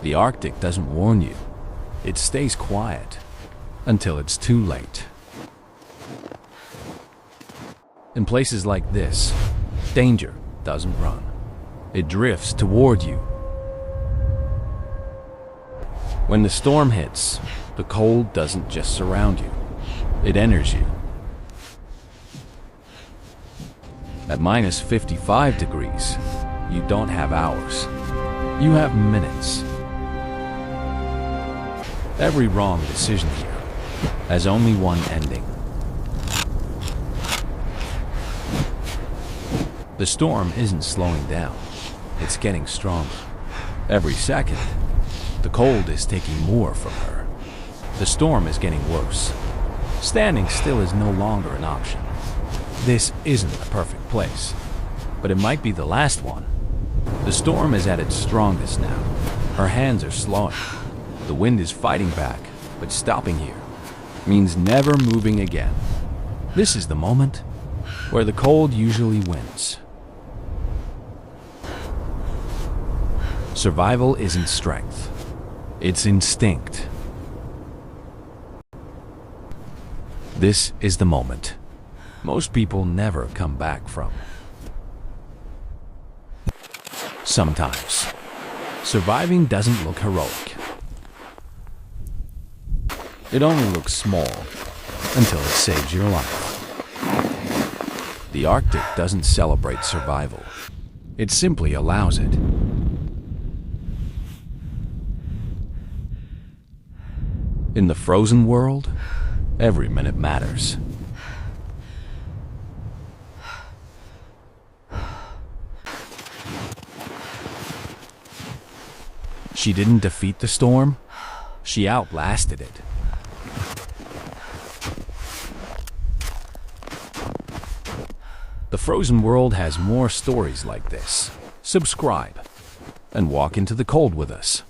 The Arctic doesn't warn you. It stays quiet until it's too late. In places like this, danger doesn't run. It drifts toward you. When the storm hits, the cold doesn't just surround you. It enters you. At minus 55 degrees, you don't have hours. You have minutes. Every wrong decision here has only one ending. The storm isn't slowing down. It's getting stronger. Every second, the cold is taking more from her. The storm is getting worse. Standing still is no longer an option. This isn't a perfect place, but it might be the last one. The storm is at its strongest now. Her hands are slowing. The wind is fighting back, but stopping here means never moving again. This is the moment where the cold usually wins. Survival isn't strength. It's instinct. This is the moment most people never come back from. Sometimes, surviving doesn't look heroic. It only looks small until it saves your life. The Arctic doesn't celebrate survival. It simply allows it. In the frozen world, every minute matters. She didn't defeat the storm, she outlasted it. The frozen world has more stories like this. Subscribe and walk into the cold with us.